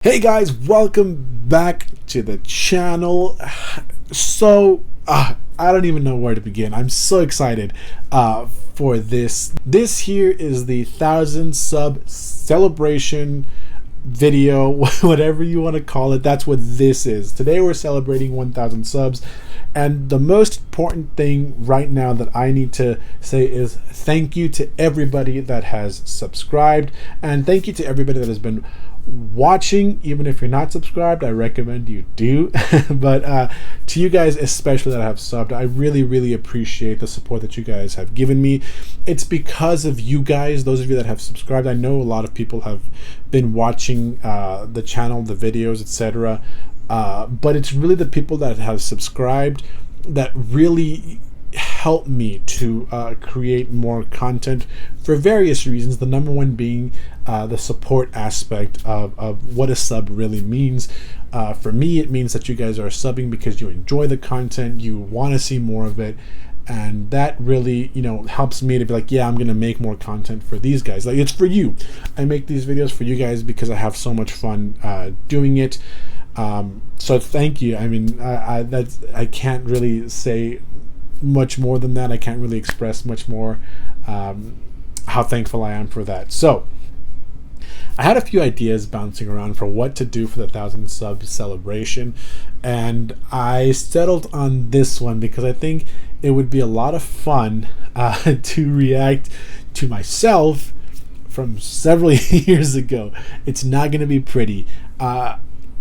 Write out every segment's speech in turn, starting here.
Hey guys, welcome back to the channel. I don't even know where to begin. I'm so excited for this. This here is the 1,000 sub celebration video, whatever you want to call it. That's what this is. Today we're celebrating 1,000 subs, and the most important thing right now that I need to say is thank you to everybody that has subscribed, and thank you to everybody that has been watching. Even if you're not subscribed, I recommend you do. But to you guys especially that have subbed, I really appreciate the support that you guys have given me. It's because of you guys, those of you that have subscribed. I know a lot of people have been watching the channel, the videos, etc. But it's really the people that have subscribed that really help me to create more content for various reasons. The number one being the support aspect of what a sub really means. For me, it means that you guys are subbing because you enjoy the content, you want to see more of it, and that really, helps me to be like, yeah, I'm gonna make more content for these guys. Like, it's for you. I make these videos for you guys because I have so much fun doing it. So thank you. I mean, I can't really say much more than that. I can't really express much more how thankful I am for that. So I had a few ideas bouncing around for what to do for the 1,000 sub celebration, and I settled on this one because I think it would be a lot of fun to react to myself from several years ago. It's not going to be pretty.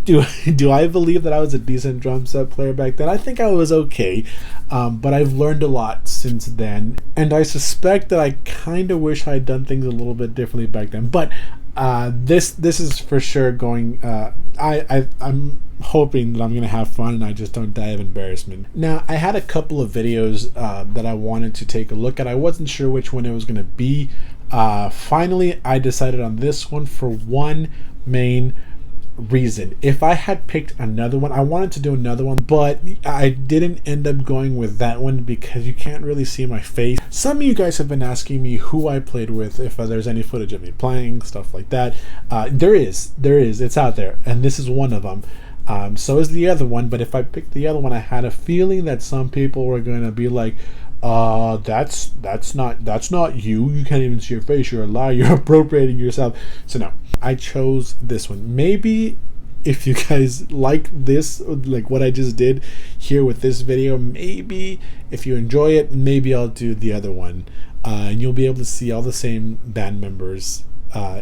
Do I believe that I was a decent drum set player back then? I think I was okay, but I've learned a lot since then, and I suspect that I kind of wish I had done things a little bit differently back then. But this is for sure going. I'm hoping that I'm gonna have fun and I just don't die of embarrassment. Now, I had a couple of videos that I wanted to take a look at. I wasn't sure which one it was gonna be. Finally, I decided on this one for one main reason. If I had picked another one, I wanted to do another one, but I didn't end up going with that one because you can't really see my face. Some of you guys have been asking me who I played with, if there's any footage of me playing, stuff like that. There is, it's out there, and this is one of them. So is the other one, but if I picked the other one, I had a feeling that some people were going to be like, that's not you. You can't even see your face. You're a liar. You're appropriating yourself. So no, I chose this one. Maybe if you guys like this, like what I just did here with this video, maybe if you enjoy it, maybe I'll do the other one, and you'll be able to see all the same band members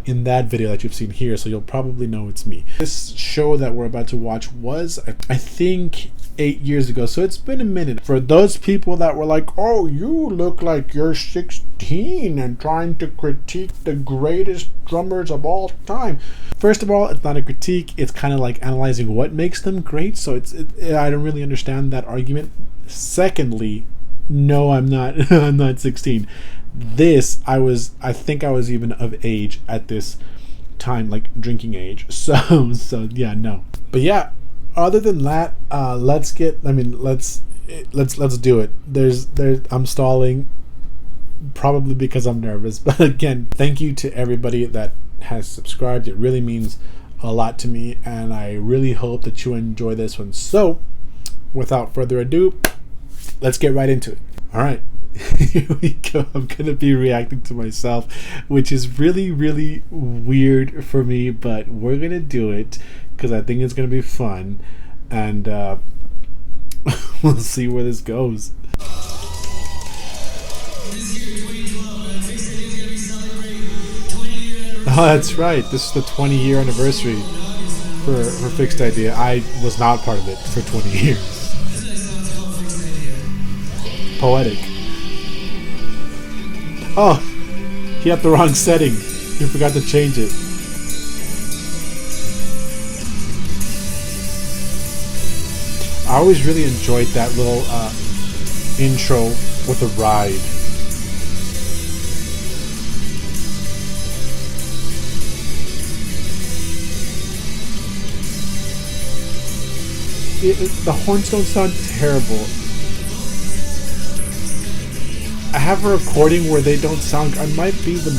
in that video that you've seen here, so you'll probably know it's me. This show that we're about to watch was, I think, 8 years ago, so it's been a minute. For those people that were like, oh, you look like you're 16 and trying to critique the greatest drummers of all time. First of all, it's not a critique, it's kind of like analyzing what makes them great, so I don't really understand that argument. Secondly, no, I'm not I'm not 16. I think I was even of age at this time, like drinking age. So yeah, no. But yeah, other than that, let's do it. I'm stalling, probably because I'm nervous. But again, thank you to everybody that has subscribed. It really means a lot to me, and I really hope that you enjoy this one. So without further ado, let's get right into it. All right. Here we go. I'm gonna be reacting to myself, which is really weird for me, but we're gonna do it because I think it's gonna be fun, and we'll see where this goes. Oh, that's right. This is the 20-year anniversary for Fixed Idea. I was not part of it for 20 years. Poetic. Oh, he had the wrong setting. He forgot to change it. I always really enjoyed that little intro with the ride. The horns don't sound terrible. I have a recording where they don't sound. I might be the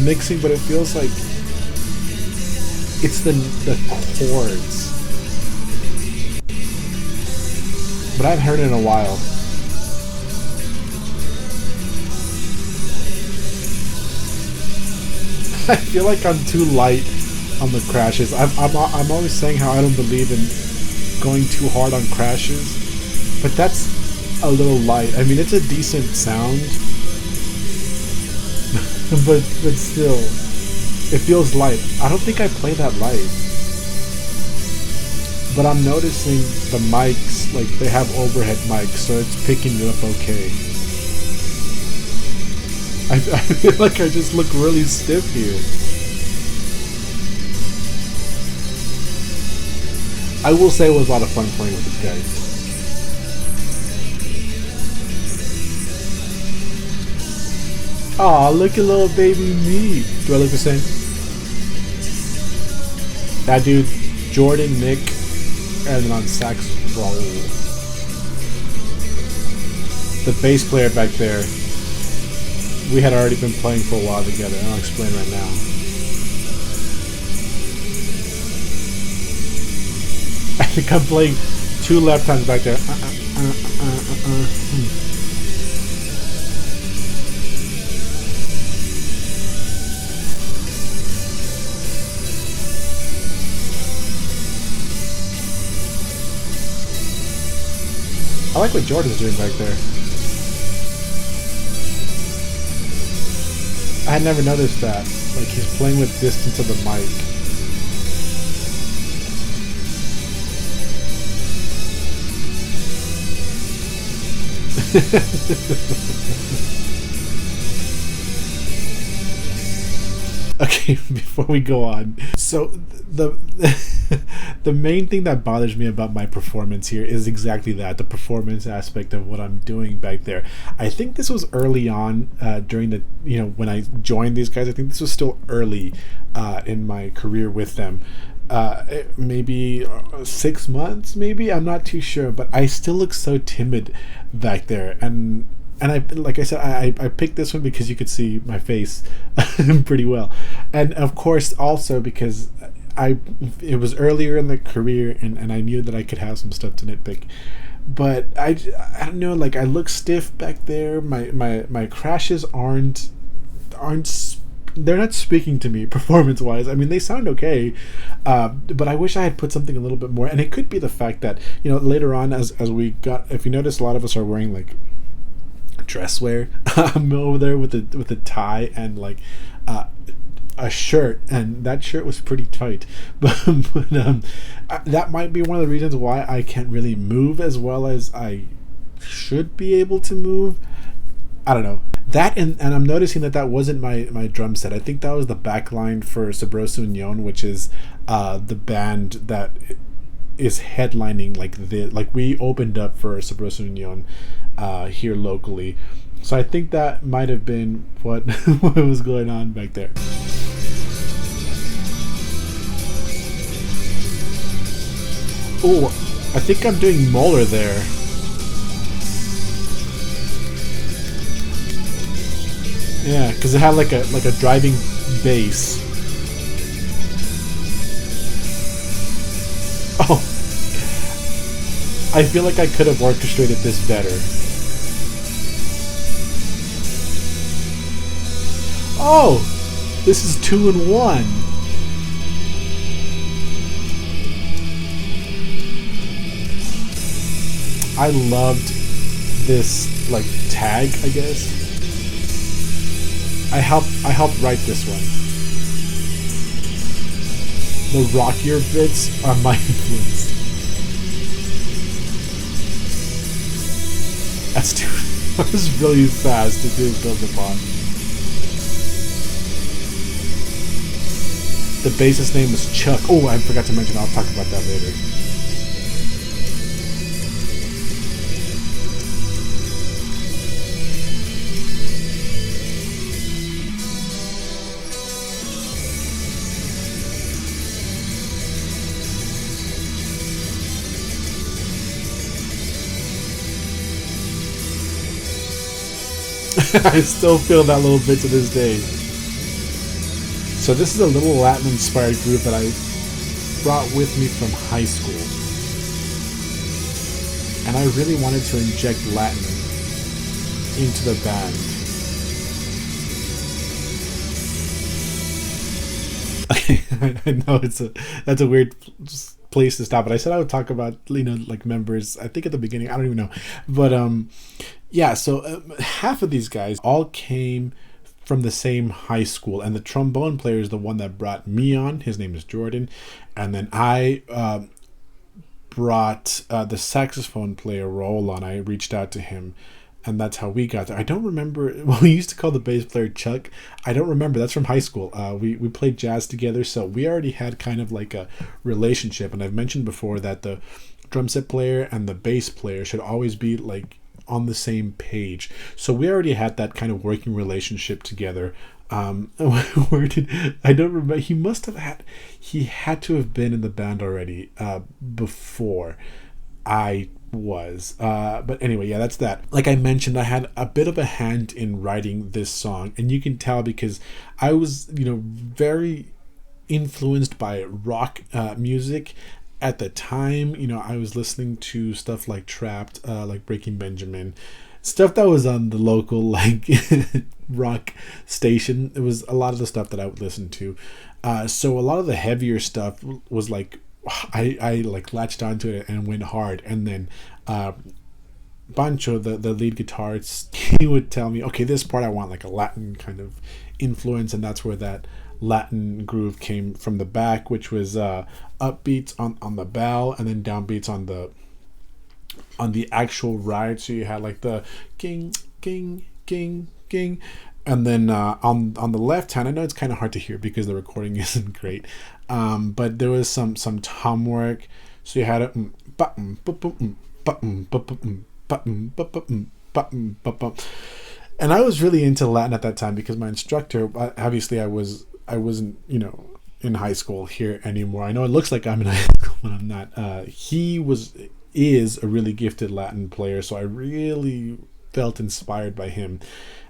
mixing, but it feels like It's the chords. But I haven't heard it in a while. I feel like I'm too light on the crashes. I'm always saying how I don't believe in going too hard on crashes, but that's a little light. I mean, it's a decent sound, but still, it feels light. I don't think I play that light, but I'm noticing the mics, like they have overhead mics, so it's picking it up okay. I feel like I just look really stiff here. I will say it was a lot of fun playing with this guy. Aw, look at little baby me. Do I look the same? That dude, Jordan, Nick, and then on sax roll. The bass player back there. We had already been playing for a while together, and I'll explain right now. I think I'm playing 2 left hands back there. I like what Jordan's doing back there. I had never noticed that. Like, he's playing with distance of the mic. Okay, before we go on, so the main thing that bothers me about my performance here is exactly that, the performance aspect of what I'm doing back there. I think this was early on during the, when I joined these guys. I think this was still early in my career with them. Maybe 6 months, maybe, I'm not too sure, but I still look so timid back there. And I, like I said, I picked this one because you could see my face pretty well, and of course also because it was earlier in the career, and I knew that I could have some stuff to nitpick. But I don't know, like, I look stiff back there. My crashes aren't they're not speaking to me performance wise. I mean, they sound okay, but I wish I had put something a little bit more. And it could be the fact that, later on, as we got, if you notice, a lot of us are wearing like dress wear. I'm over there with the tie and like a shirt, and that shirt was pretty tight. but that might be one of the reasons why I can't really move as well as I should be able to move. I don't know. That, and I'm noticing that wasn't my drum set. I think that was the back line for Sabroso Union, which is the band that is headlining, like we opened up for Sabroso Union here locally. So I think that might have been what was going on back there. Oh, I think I'm doing Molar there. Yeah, because it had like a driving bass. Oh, I feel like I could have orchestrated this better. Oh, this is 2 in 1. I loved this like tag, I guess. I helped write this one. The rockier bits are my influence. That was really fast to do build upon. The bassist name was Chuck. Oh, I forgot to mention, I'll talk about that later. I still feel that little bit to this day. So this is a little Latin-inspired groove that I brought with me from high school, and I really wanted to inject Latin into the band. Okay, I know that's a weird place to stop, but I said I would talk about, like, members. I think at the beginning, I don't even know, but yeah. So half of these guys all came from the same high school, and the trombone player is the one that brought me on. His name is Jordan, and then I brought the saxophone player Raul on. I reached out to him, and that's how we got there. I don't remember. Well, we used to call the bass player Chuck. I don't remember. That's from high school. We played jazz together, so we already had kind of like a relationship. And I've mentioned before that the drum set player and the bass player should always be like on the same page. So we already had that kind of working relationship together. Where did I don't remember. He had to have been in the band already before I was. But anyway, yeah, that's that. Like I mentioned, I had a bit of a hand in writing this song, and you can tell because I was, very influenced by rock music at the time. I was listening to stuff like Trapped, like Breaking Benjamin, stuff that was on the local like rock station. It was a lot of the stuff that I would listen to. So a lot of the heavier stuff was like I like latched onto it and went hard. And then Bancho, the lead guitarist, he would tell me, okay, this part I want like a Latin kind of influence, and that's where that Latin groove came from the back, which was upbeats on the bell and then downbeats on the actual ride. So you had like the king king king king, and then on the left hand, I know it's kind of hard to hear because the recording isn't great, but there was some tom work. So you had a button button button button button button button. And I was really into Latin at that time because my instructor, obviously I wasn't, in high school here anymore. I know it looks like I'm in high school when I'm not. He is a really gifted Latin player, so I really felt inspired by him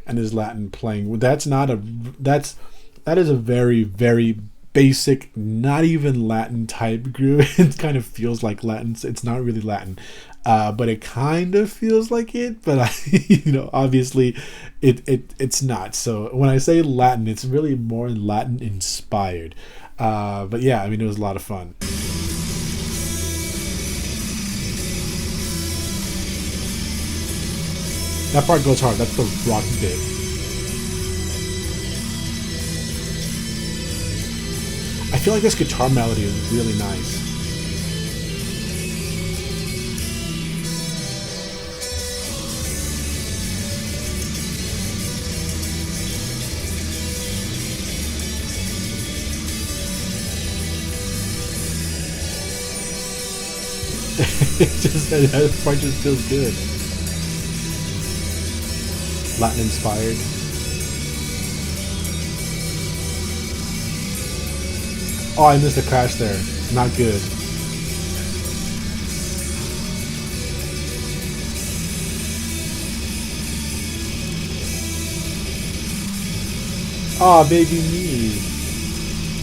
and his Latin playing. That is a very, very basic, not even Latin type groove. It kind of feels like Latin. It's not really Latin, but it kind of feels like it. But obviously, it's not. So when I say Latin, it's really more Latin inspired. But yeah, I mean, it was a lot of fun. That part goes hard. That's the rock bit. I feel like this guitar melody is really nice. That part just feels good. Latin inspired. Oh, I missed a crash there. Not good. Oh, baby me.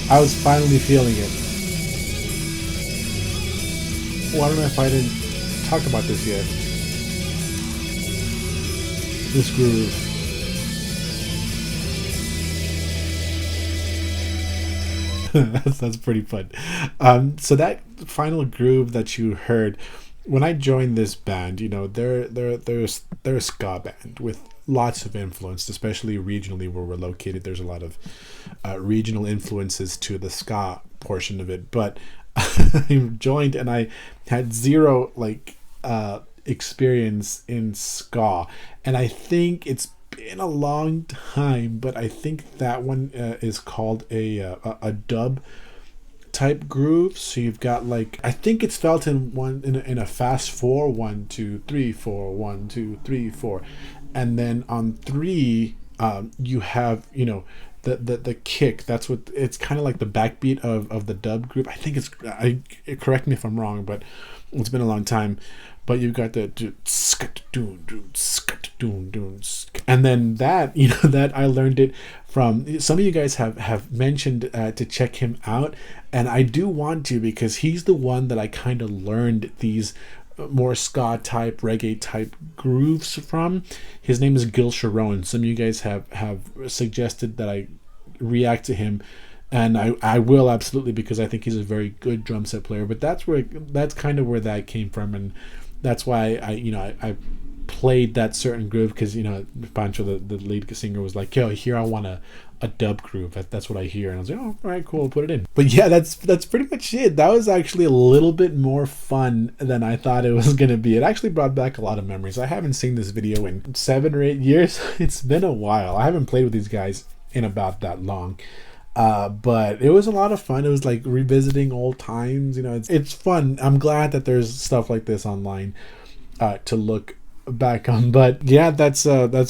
I was finally feeling it. Well, I don't know if I didn't talk about this yet. This groove. That's pretty fun. So that final groove that you heard, when I joined this band, they're a ska band with lots of influence, especially regionally where we're located. There's a lot of regional influences to the ska portion of it. But I joined and I had zero experience in ska, and I think it's been a long time, but I think that one is called a dub type groove. So you've got I think it's felt in a fast 4, 1 2 3 4 1 2 3 4, and then on 3 you have the kick. That's what it's kind of like the backbeat of the dub group. I think correct me if I'm wrong, but it's been a long time. But you've got the and then that, you know, that I learned it from some of you guys have mentioned to check him out, and I do want to, because he's the one that I kind of learned these more ska type, reggae type grooves from. His name is Gil Sharon. Some of you guys have suggested that I react to him, and I will, absolutely, because I think he's a very good drum set player. But that's kind of where that came from, and that's why I played that certain groove, because, you know, Pancho, the lead singer, was like, yo, here, I want a dub groove. That's what I hear. And I was like, oh, all right, cool, put it in. But yeah, that's pretty much it. That was actually a little bit more fun than I thought it was gonna be. It actually brought back a lot of memories. I haven't seen this video in 7 or 8 years. It's been a while. I haven't played with these guys in about that long. But it was a lot of fun. It was like revisiting old times. You know, it's fun. I'm glad that there's stuff like this online to look back on. But yeah, that's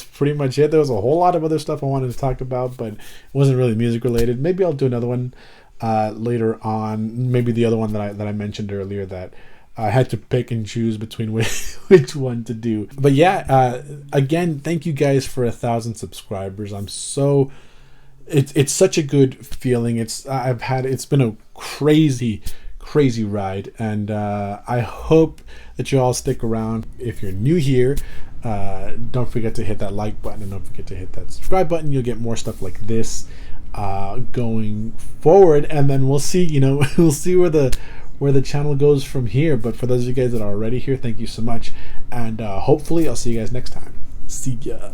pretty much it. There was a whole lot of other stuff I wanted to talk about, but it wasn't really music related. Maybe I'll do another one later on. Maybe the other one that I mentioned earlier, that I had to pick and choose between which one to do. But yeah, again, thank you guys for 1,000 subscribers. I'm so it's such a good feeling. It's been a crazy ride, and I hope that you all stick around. If you're new here, don't forget to hit that like button, and don't forget to hit that subscribe button. You'll get more stuff like this going forward, and then we'll see, you know, we'll see where the channel goes from here. But for those of you guys that are already here, thank you so much, and hopefully I'll see you guys next time. See ya.